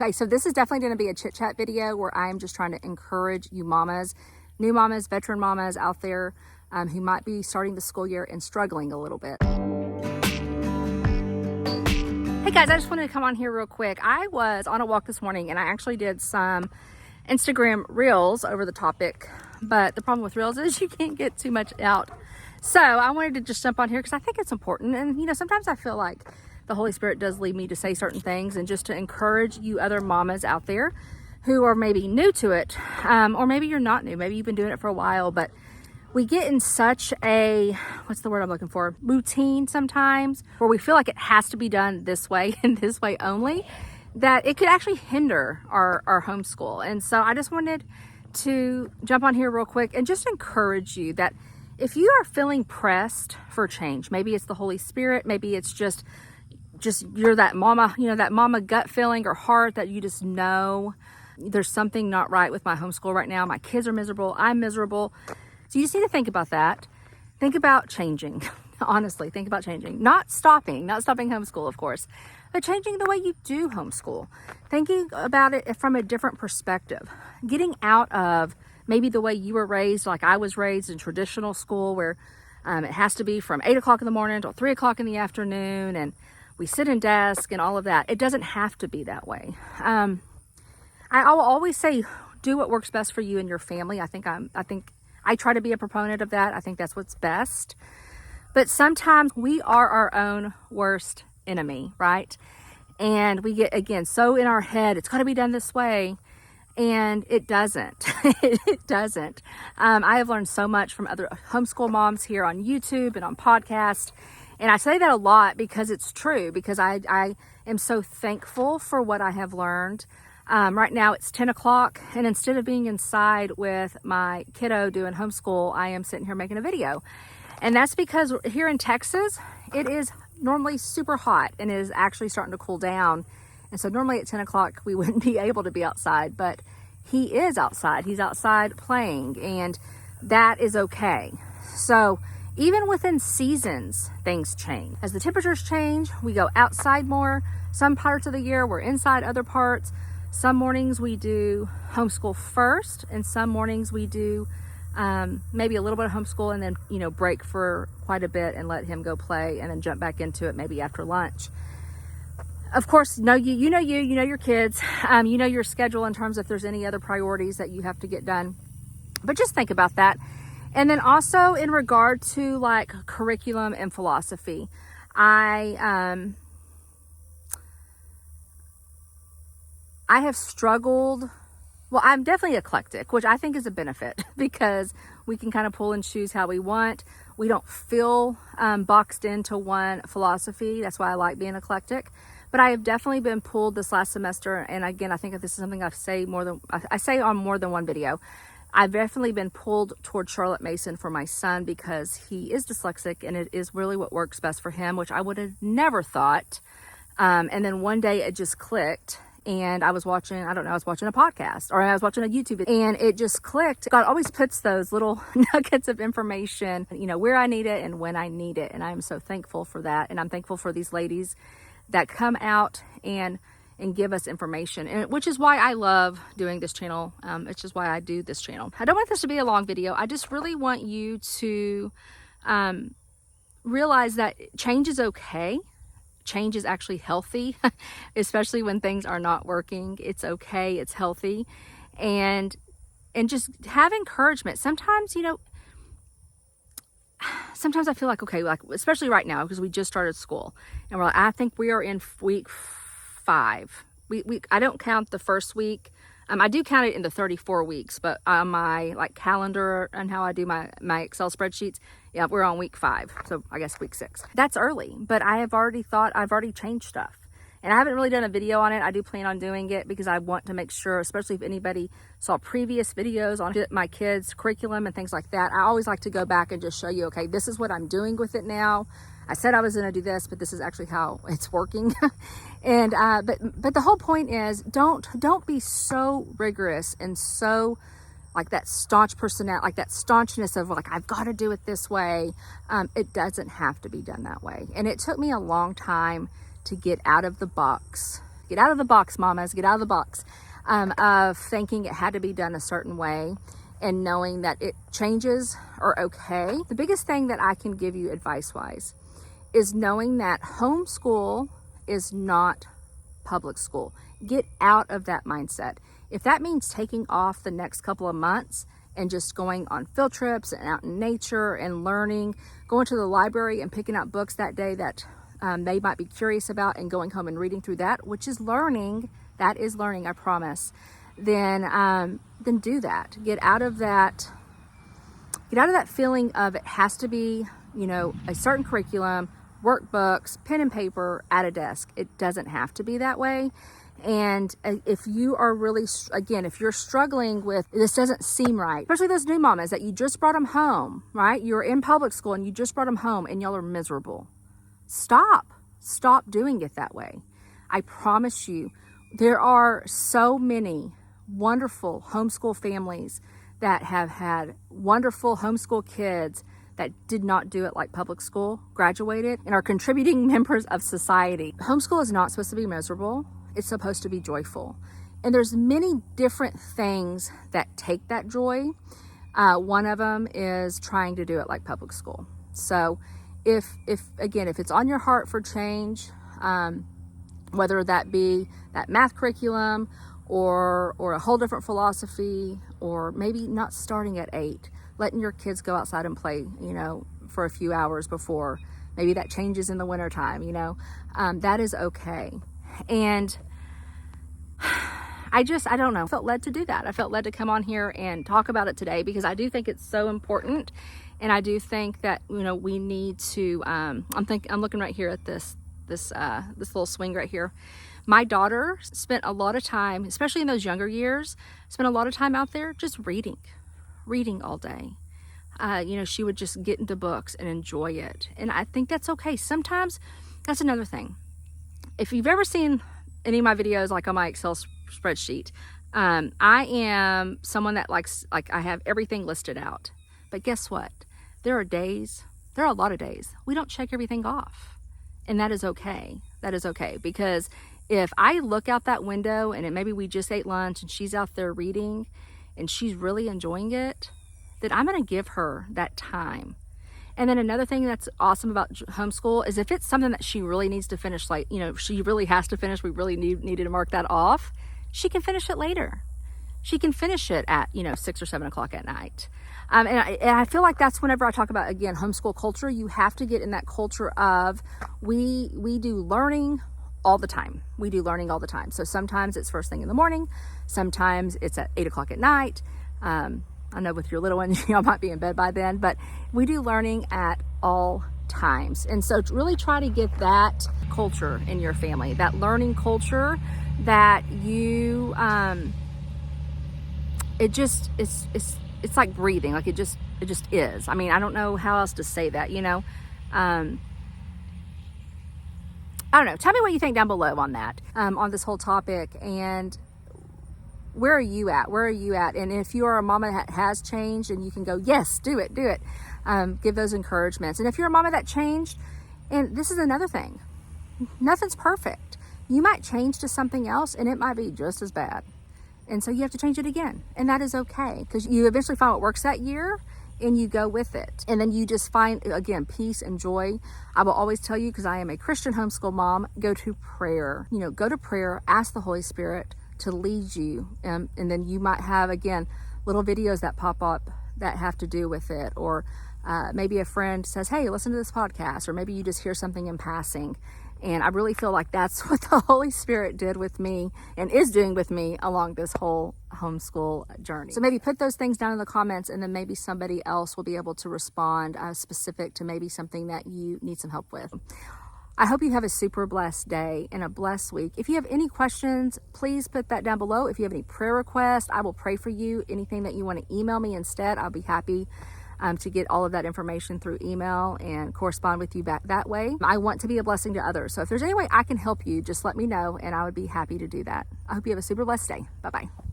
Okay, so this is definitely going to be a chit chat video where I'm just trying to encourage you mamas, new mamas, veteran mamas out there who might be starting the school year and struggling a little bit. Hey guys, I just wanted to come on here real quick. I was on a walk this morning and I actually did some Instagram reels over the topic, but the problem with reels is you can't get too much out. So I wanted to just jump on here because I think it's important. And you know, sometimes I feel like the Holy Spirit does lead me to say certain things and just to encourage you other mamas out there who are maybe new to it, or maybe you're not new, maybe you've been doing it for a while, but we get in such a, what's the word I'm looking for? Routine sometimes, where we feel like it has to be done this way and this way only, that it could actually hinder our homeschool. And so I just wanted to jump on here real quick and just encourage you that if you are feeling pressed for change, maybe it's the Holy Spirit, maybe it's just you're that mama, you know, that mama gut feeling or heart that you just know there's something not right with my homeschool right now. My kids are miserable. I'm miserable. So you just need to think about that. Think about changing. Honestly, think about changing. Not stopping homeschool, of course, but changing the way you do homeschool. Thinking about it from a different perspective. Getting out of maybe the way you were raised, like I was raised in traditional school where it has to be from 8 o'clock in the morning till 3 o'clock in the afternoon, and we sit in desk and all of that. It doesn't have to be that way. I will always say, do what works best for you and your family. I think I try to be a proponent of that. I think that's what's best. But sometimes we are our own worst enemy, right? And we get, again, so in our head, it's got to be done this way. And it doesn't. It doesn't. I have learned so much from other homeschool moms here on YouTube and on podcasts. And I say that a lot because it's true, because I am so thankful for what I have learned. Right now it's 10 o'clock, and instead of being inside with my kiddo doing homeschool, I am sitting here making a video. And that's because here in Texas, it is normally super hot and it is actually starting to cool down. And so normally at 10 o'clock, we wouldn't be able to be outside, but he is outside. He's outside playing, and that is okay. So even within seasons, things change. As the temperatures change, we go outside more. Some parts of the year, we're inside other parts. Some mornings we do homeschool first, and some mornings we do maybe a little bit of homeschool and then, you know, break for quite a bit and let him go play and then jump back into it maybe after lunch. Of course, you know your kids, you know your schedule in terms of if there's any other priorities that you have to get done. But just think about that. And then also in regard to like curriculum and philosophy, I have struggled. Well, I'm definitely eclectic, which I think is a benefit because we can kind of pull and choose how we want. We don't feel boxed into one philosophy. That's why I like being eclectic. But I have definitely been pulled this last semester. And again, I think that this is something I say on more than one video. I've definitely been pulled toward Charlotte Mason for my son because he is dyslexic and it is really what works best for him, which I would have never thought. And then one day it just clicked. And I was watching a podcast or I was watching a YouTube video, and it just clicked. God always puts those little nuggets of information, you know, where I need it and when I need it. And I am so thankful for that. And I'm thankful for these ladies that come out and give us information, and which is why I love doing this channel. It's just why I do this channel. I don't want this to be a long video. I just really want you to realize that change is okay. Change is actually healthy, especially when things are not working. It's okay. It's healthy. And just have encouragement. Sometimes, you know, sometimes I feel like, okay, like, especially right now, because we just started school and we're like, I think we are in week 5. I don't count the first week. I do count it in the 34 weeks, but on my like calendar and how I do my Excel spreadsheets, yeah, we're on week 5. So I guess week 6. That's early, but I've already changed stuff. And I haven't really done a video on it. I do plan on doing it because I want to make sure, especially if anybody saw previous videos on my kids' curriculum and things like that, I always like to go back and just show you, okay, this is what I'm doing with it now. I said I was going to do this, but this is actually how it's working. And but the whole point is don't be so rigorous and so like that staunch personality, like that staunchness of like, I've got to do it this way. It doesn't have to be done that way. And it took me a long time to get out of the box Get out of the box, mamas, get out of the box, of thinking it had to be done a certain way and knowing that changes are okay. The biggest thing that I can give you advice-wise is knowing that homeschool is not public school. Get out of that mindset. If that means taking off the next couple of months and just going on field trips and out in nature and learning, going to the library and picking out books that day that they might be curious about and going home and reading through that, which is learning, that is learning, I promise, then do that. Get out of that feeling of it has to be, a certain curriculum, workbooks, pen and paper at a desk. It doesn't have to be that way. And if you are really, again, if you're struggling with, this doesn't seem right, especially those new mamas that you just brought them home, right? You're in public school and you just brought them home and y'all are miserable. Stop doing it that way. I promise you, there are so many wonderful homeschool families that have had wonderful homeschool kids that did not do it like public school, graduated, and are contributing members of society. Homeschool is not supposed to be miserable. It's supposed to be joyful. And there's many different things that take that joy. One of them is trying to do it like public school. So if it's on your heart for change, whether that be that math curriculum or a whole different philosophy, or maybe not starting at 8, letting your kids go outside and play, for a few hours before, maybe that changes in the wintertime, that is okay. And I don't know, I felt led to do that. I felt led to come on here and talk about it today because I do think it's so important. And I do think that, we need to, I'm looking right here at this little swing right here. My daughter spent a lot of time, especially in those younger years, spent a lot of time out there just reading all day. She would just get into books and enjoy it. And I think that's okay. Sometimes that's another thing. If you've ever seen any of my videos, like on my Excel spreadsheet, I am someone that likes, I have everything listed out. But guess what? There are a lot of days we don't check everything off. And that is okay. That is okay. Because if I look out that window and maybe we just ate lunch and she's out there reading and she's really enjoying it, then I'm going to give her that time. And then another thing that's awesome about homeschool is if it's something that she really needs to finish, she really has to finish, we really needed to mark that off, she can finish it later. She can finish it at, 6 or 7 o'clock at night. And I feel like that's whenever I talk about, again, homeschool culture, you have to get in that culture of we do learning all the time. We do learning all the time. So sometimes it's first thing in the morning. Sometimes it's at 8 o'clock at night. I know with your little ones, y'all might be in bed by then, but we do learning at all times. And so really try to get that culture in your family, that learning culture that you, it's like breathing, like it just is. I mean, I don't know how else to say that, I don't know. Tell me what you think down below on that, on this whole topic. And where are you at? And if you are a mama that has changed and you can go, yes, do it. Give those encouragements. And if you're a mama that changed, and this is another thing, nothing's perfect. You might change to something else and it might be just as bad. And so you have to change it again. And that is okay, because you eventually find what works that year and you go with it. And then you just find, again, peace and joy. I will always tell you, because I am a Christian homeschool mom, go to prayer. Go to prayer, ask the Holy Spirit to lead you. And then you might have, again, little videos that pop up that have to do with it. Or maybe a friend says, hey, listen to this podcast. Or maybe you just hear something in passing. And I really feel like that's what the Holy Spirit did with me and is doing with me along this whole homeschool journey. So maybe put those things down in the comments, and then maybe somebody else will be able to respond specific to maybe something that you need some help with. I hope you have a super blessed day and a blessed week. If you have any questions, please put that down below. If you have any prayer requests, I will pray for you. Anything that you want to email me instead, I'll be happy to get all of that information through email and correspond with you back that way. I want to be a blessing to others. So if there's any way I can help you, just let me know and I would be happy to do that. I hope you have a super blessed day. Bye-bye.